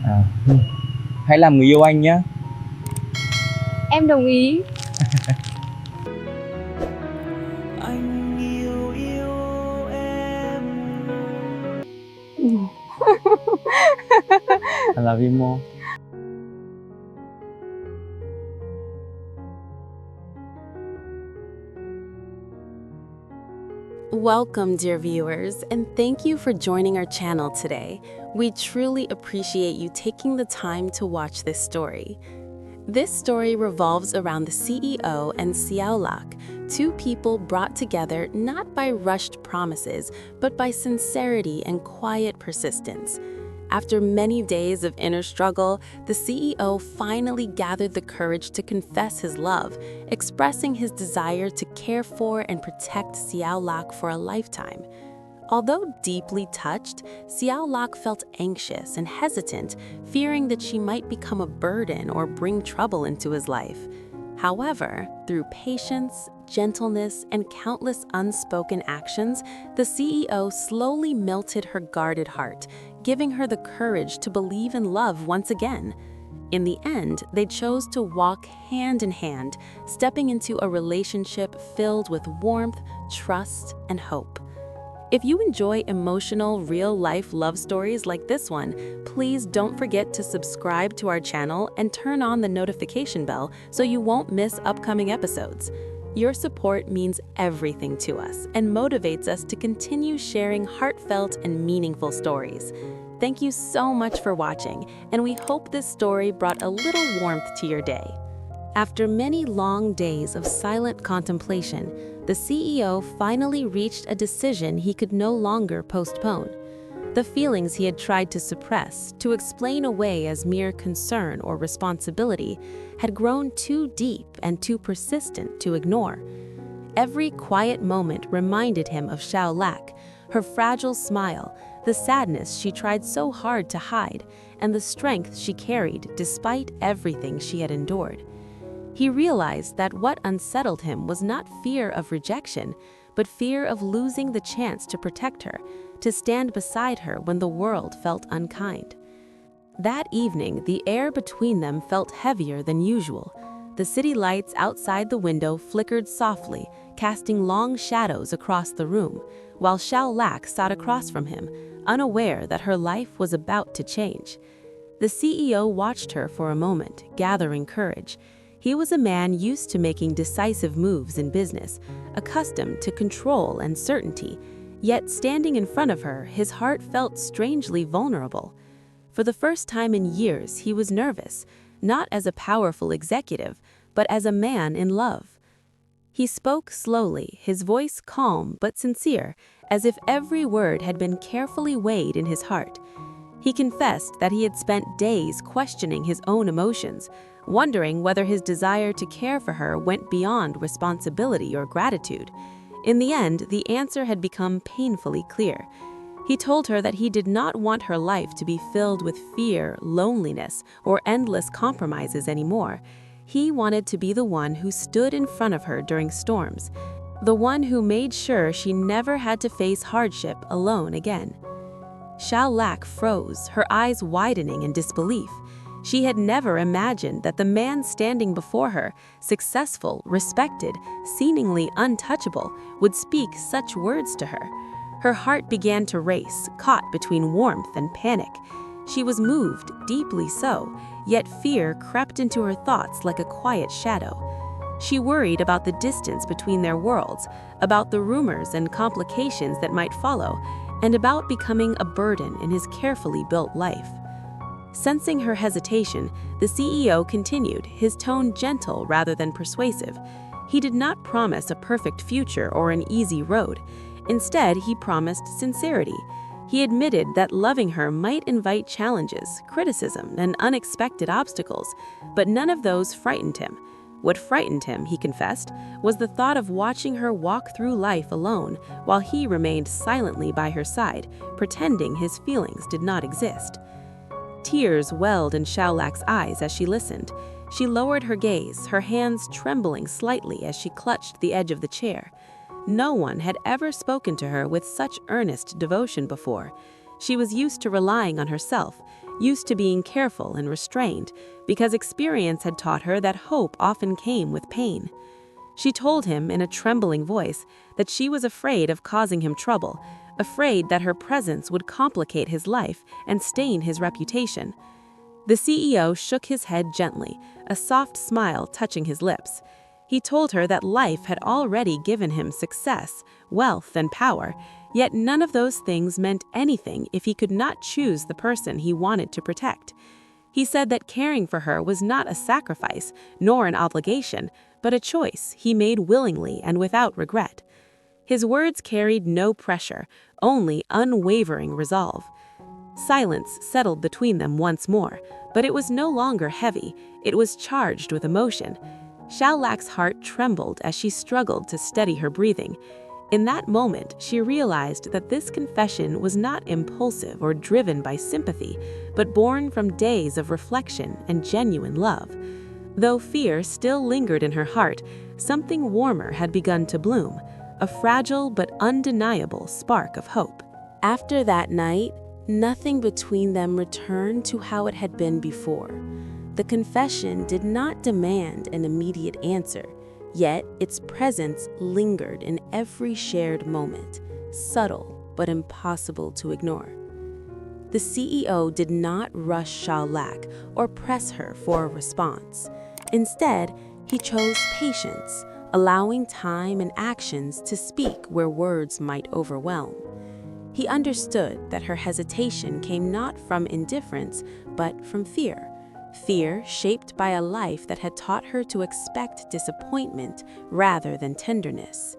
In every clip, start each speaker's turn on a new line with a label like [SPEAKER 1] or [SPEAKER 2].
[SPEAKER 1] À, hãy làm người yêu anh nhé.
[SPEAKER 2] Em đồng ý.
[SPEAKER 3] Anh yêu em.
[SPEAKER 1] I love you more.
[SPEAKER 4] Welcome, dear viewers, and thank you for joining our channel today. We truly appreciate you taking the time to watch this story. This story revolves around the CEO and Tieu Lac, two people brought together not by rushed promises, but by sincerity and quiet persistence. After many days of inner struggle, the CEO finally gathered the courage to confess his love, expressing his desire to care for and protect Tieu Lac for a lifetime. Although deeply touched, Tieu Lac felt anxious and hesitant, fearing that she might become a burden or bring trouble into his life. However, through patience, gentleness, and countless unspoken actions, the CEO slowly melted her guarded heart, giving her the courage to believe in love once again. In the end, they chose to walk hand in hand, stepping into a relationship filled with warmth, trust, and hope. If you enjoy emotional, real-life love stories like this one, please don't forget to subscribe to our channel and turn on the notification bell so you won't miss upcoming episodes. Your support means everything to us and motivates us to continue sharing heartfelt and meaningful stories. Thank you so much for watching, and we hope this story brought a little warmth to your day. After many long days of silent contemplation, the CEO finally reached a decision he could no longer postpone. The feelings he had tried to suppress, to explain away as mere concern or responsibility, had grown too deep and too persistent to ignore. Every quiet moment reminded him of Tieu Lac, her fragile smile, the sadness she tried so hard to hide, and the strength she carried despite everything she had endured. He realized that what unsettled him was not fear of rejection, but fear of losing the chance to protect her, to stand beside her when the world felt unkind. That evening, the air between them felt heavier than usual. The city lights outside the window flickered softly, casting long shadows across the room, while Tieu Lac sat across from him, unaware that her life was about to change. The CEO watched her for a moment, gathering courage. He was a man used to making decisive moves in business, accustomed to control and certainty, yet standing in front of her, his heart felt strangely vulnerable. For the first time in years, he was nervous, not as a powerful executive, but as a man in love. He spoke slowly, his voice calm but sincere, as if every word had been carefully weighed in his heart. He confessed that he had spent days questioning his own emotions, wondering whether his desire to care for her went beyond responsibility or gratitude. In the end, the answer had become painfully clear. He told her that he did not want her life to be filled with fear, loneliness, or endless compromises anymore. He wanted to be the one who stood in front of her during storms, the one who made sure she never had to face hardship alone again. Tieu Lac froze, her eyes widening in disbelief. She had never imagined that the man standing before her, successful, respected, seemingly untouchable, would speak such words to her. Her heart began to race, caught between warmth and panic. She was moved, deeply so, yet fear crept into her thoughts like a quiet shadow. She worried about the distance between their worlds, about the rumors and complications that might follow, and about becoming a burden in his carefully built life. Sensing her hesitation, the CEO continued, his tone gentle rather than persuasive. He did not promise a perfect future or an easy road. Instead, he promised sincerity. He admitted that loving her might invite challenges, criticism, and unexpected obstacles, but none of those frightened him. What frightened him, he confessed, was the thought of watching her walk through life alone, while he remained silently by her side, pretending his feelings did not exist. Tears welled in Tieu Lac's eyes as she listened. She lowered her gaze, her hands trembling slightly as she clutched the edge of the chair. No one had ever spoken to her with such earnest devotion before. She was used to relying on herself, used to being careful and restrained, because experience had taught her that hope often came with pain. She told him in a trembling voice that she was afraid of causing him trouble, afraid that her presence would complicate his life and stain his reputation. The CEO shook his head gently, a soft smile touching his lips. He told her that life had already given him success, wealth, and power, yet none of those things meant anything if he could not choose the person he wanted to protect. He said that caring for her was not a sacrifice, nor an obligation, but a choice he made willingly and without regret. His words carried no pressure, only unwavering resolve. Silence settled between them once more, but it was no longer heavy, it was charged with emotion. Tieu Lac's heart trembled as she struggled to steady her breathing. In that moment, she realized that this confession was not impulsive or driven by sympathy, but born from days of reflection and genuine love. Though fear still lingered in her heart, something warmer had begun to bloom, a fragile but undeniable spark of hope. After that night, nothing between them returned to how it had been before. The confession did not demand an immediate answer, yet its presence lingered in every shared moment, subtle but impossible to ignore. The CEO did not rush Tieu Lac or press her for a response. Instead, he chose patience, allowing time and actions to speak where words might overwhelm. He understood that her hesitation came not from indifference, but from fear. Fear shaped by a life that had taught her to expect disappointment rather than tenderness.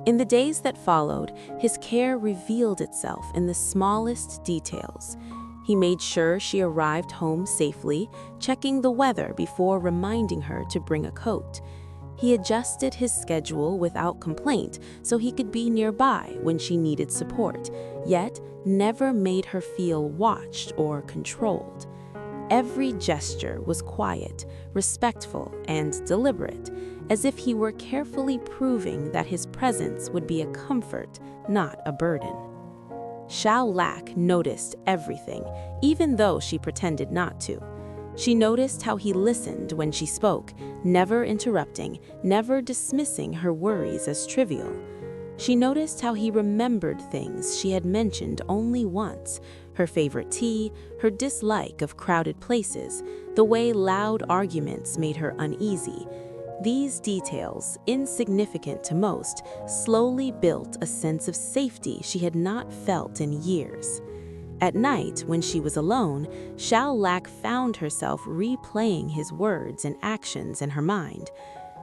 [SPEAKER 4] In the days that followed, his care revealed itself in the smallest details. He made sure she arrived home safely, checking the weather before reminding her to bring a coat. He adjusted his schedule without complaint so he could be nearby when she needed support, yet never made her feel watched or controlled. Every gesture was quiet, respectful, and deliberate, as if he were carefully proving that his presence would be a comfort, not a burden. Tieu Lac noticed everything, even though she pretended not to. She noticed how he listened when she spoke, never interrupting, never dismissing her worries as trivial. She noticed how he remembered things she had mentioned only once, her favorite tea, her dislike of crowded places, the way loud arguments made her uneasy. These details, insignificant to most, slowly built a sense of safety she had not felt in years. At night, when she was alone, Tieu Lac found herself replaying his words and actions in her mind.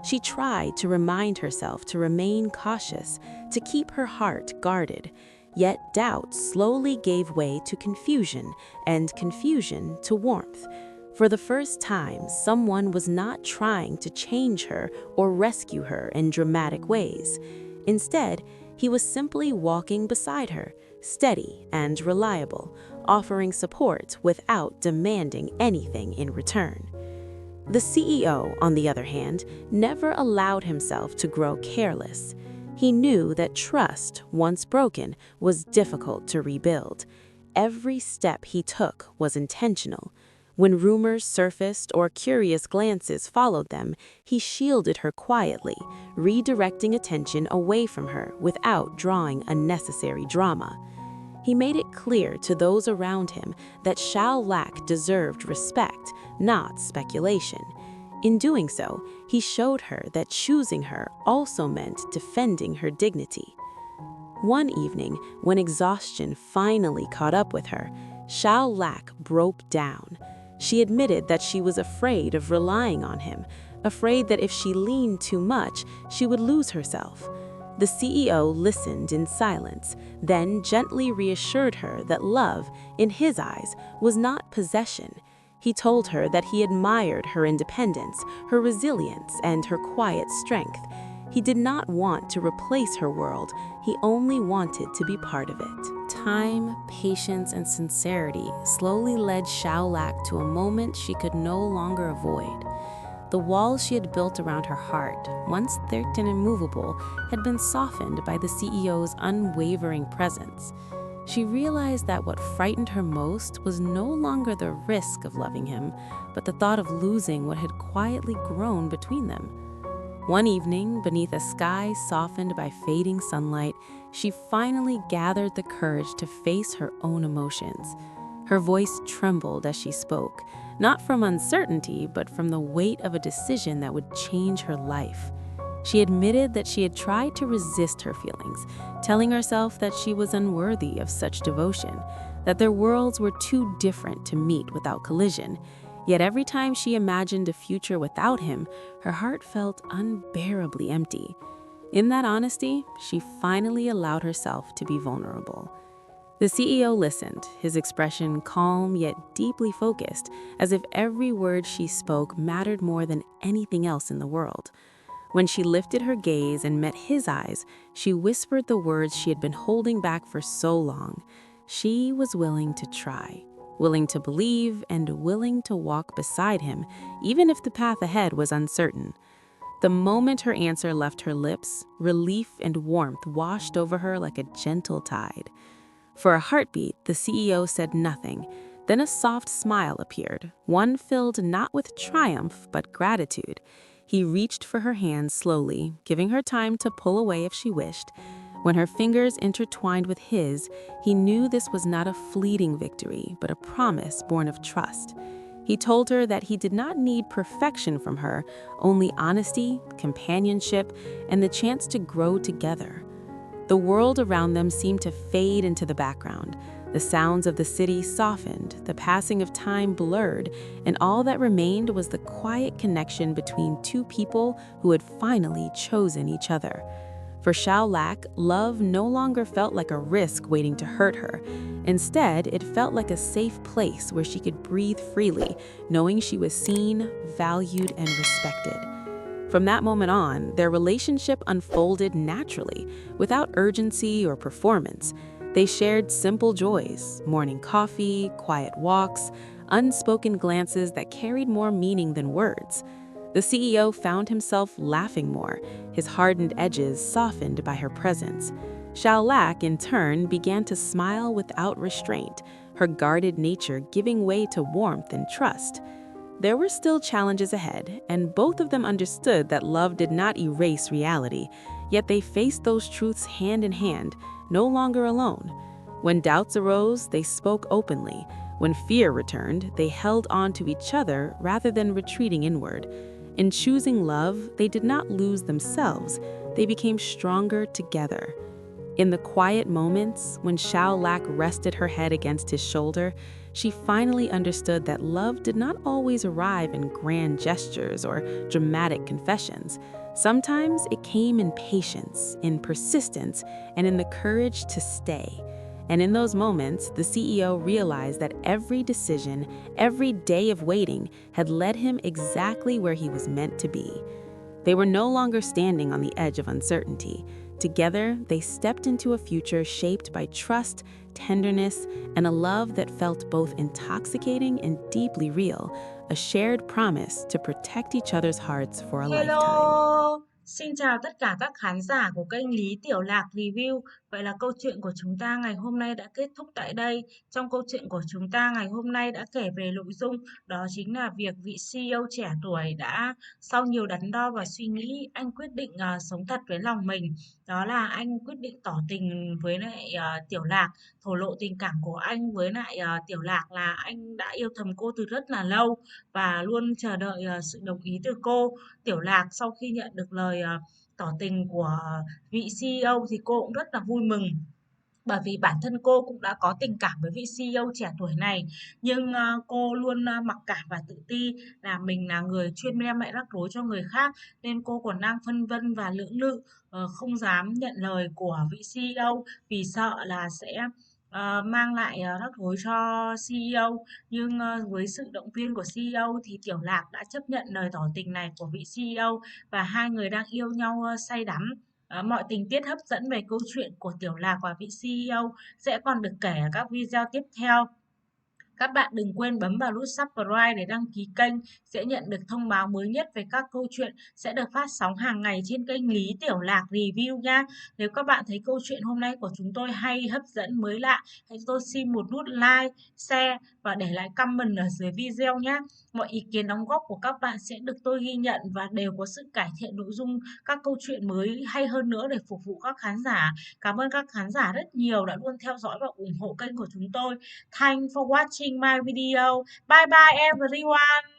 [SPEAKER 4] She tried to remind herself to remain cautious, to keep her heart guarded, yet doubt slowly gave way to confusion, and confusion to warmth. For the first time, someone was not trying to change her or rescue her in dramatic ways. Instead, he was simply walking beside her, steady and reliable, offering support without demanding anything in return. The CEO, on the other hand, never allowed himself to grow careless. He knew that trust, once broken, was difficult to rebuild. Every step he took was intentional. When rumors surfaced or curious glances followed them, he shielded her quietly, redirecting attention away from her without drawing unnecessary drama. He made it clear to those around him that Tieu Lac deserved respect, not speculation. In doing so, he showed her that choosing her also meant defending her dignity. One evening, when exhaustion finally caught up with her, Tieu Lac broke down. She admitted that she was afraid of relying on him, afraid that if she leaned too much, she would lose herself. The CEO listened in silence, then gently reassured her that love, in his eyes, was not possession. He told her that he admired her independence, her resilience, and her quiet strength. He did not want to replace her world, he only wanted to be part of it. Time, patience, and sincerity slowly led Tieu Lac to a moment she could no longer avoid. The walls she had built around her heart, once thick and immovable, had been softened by the CEO's unwavering presence. she realized that what frightened her most was no longer the risk of loving him, but the thought of losing what had quietly grown between them. One evening, beneath a sky softened by fading sunlight, she finally gathered the courage to face her own emotions. Her voice trembled as she spoke, not from uncertainty, but from the weight of a decision that would change her life. She admitted that she had tried to resist her feelings, telling herself that she was unworthy of such devotion, that their worlds were too different to meet without collision. Yet every time she imagined a future without him, her heart felt unbearably empty. In that honesty, she finally allowed herself to be vulnerable. The CEO listened, his expression calm yet deeply focused, as if every word she spoke mattered more than anything else in the world. When she lifted her gaze and met his eyes, she whispered the words she had been holding back for so long. She was willing to try, willing to believe, and willing to walk beside him, even if the path ahead was uncertain. The moment her answer left her lips, relief and warmth washed over her like a gentle tide. For a heartbeat, the CEO said nothing. Then a soft smile appeared, one filled not with triumph, but gratitude. He reached for her hand slowly, giving her time to pull away if she wished. When her fingers intertwined with his, he knew this was not a fleeting victory, but a promise born of trust. He told her that he did not need perfection from her, only honesty, companionship, and the chance to grow together. The world around them seemed to fade into the background. The sounds of the city softened, the passing of time blurred, and all that remained was the quiet connection between two people who had finally chosen each other. For Tieu Lac, love no longer felt like a risk waiting to hurt her. Instead, it felt like a safe place where she could breathe freely, knowing she was seen, valued, and respected. From that moment on, their relationship unfolded naturally, without urgency or performance. They shared simple joys, morning coffee, quiet walks, unspoken glances that carried more meaning than words. The CEO found himself laughing more, his hardened edges softened by her presence. Tieu Lac, in turn, began to smile without restraint, her guarded nature giving way to warmth and trust. There were still challenges ahead, and both of them understood that love did not erase reality, yet they faced those truths hand in hand, no longer alone. When doubts arose, they spoke openly. When fear returned, they held on to each other rather than retreating inward. In choosing love, they did not lose themselves, they became stronger together. In the quiet moments, when Tieu Lac rested her head against his shoulder, she finally understood that love did not always arrive in grand gestures or dramatic confessions. Sometimes it came in patience, in persistence, and in the courage to stay. And in those moments, the CEO realized that every decision, every day of waiting, had led him exactly where he was meant to be. They were no longer standing on the edge of uncertainty. Together, they stepped into a future shaped by trust, tenderness, and a love that felt both intoxicating and deeply real, a shared promise to protect each other's hearts for a lifetime.
[SPEAKER 5] Hello, xin chào tất cả các khán giả của kênh Lý Tiểu Lạc Review. Vậy là câu chuyện của chúng ta ngày hôm nay đã kết thúc tại đây. Trong câu chuyện của chúng ta ngày hôm nay đã kể về nội dung đó chính là việc vị CEO trẻ tuổi đã sau nhiều đắn đo và suy nghĩ, anh quyết định sống thật với lòng mình. Đó là anh quyết định tỏ tình với lại Tiểu Lạc, thổ lộ tình cảm của anh với lại Tiểu Lạc là anh đã yêu thầm cô từ rất là lâu và luôn chờ đợi sự đồng ý từ cô. Tiểu Lạc sau khi nhận được lời tỏ tình của vị CEO thì cô cũng rất là vui mừng, bởi vì bản thân cô cũng đã có tình cảm với vị CEO trẻ tuổi này, nhưng cô luôn mặc cảm và tự ti là mình là người chuyên đem lại rắc rối cho người khác, nên cô còn đang phân vân và lưỡng lự, không dám nhận lời của vị CEO vì sợ là sẽ mang lại rắc rối cho CEO. Nhưng với sự động viên của CEO thì Tiểu Lạc đã chấp nhận lời tỏ tình này của vị CEO và hai người đang yêu nhau say đắm. Mọi tình tiết hấp dẫn về câu chuyện của Tiểu Lạc và vị CEO sẽ còn được kể ở các video tiếp theo. Các bạn đừng quên bấm vào nút subscribe để đăng ký kênh, sẽ nhận được thông báo mới nhất về các câu chuyện sẽ được phát sóng hàng ngày trên kênh Lý Tiểu Lạc Review nha. Nếu các bạn thấy câu chuyện hôm nay của chúng tôi hay, hấp dẫn, mới lạ, hãy cho tôi xin một nút like, share và để lại comment ở dưới video nhé. Mọi ý kiến đóng góp của các bạn sẽ được tôi ghi nhận và đều có sự cải thiện nội dung các câu chuyện mới hay hơn nữa để phục vụ các khán giả. Cảm ơn các khán giả rất nhiều đã luôn theo dõi và ủng hộ kênh của chúng tôi. Thanks for watching my video. Bye bye everyone.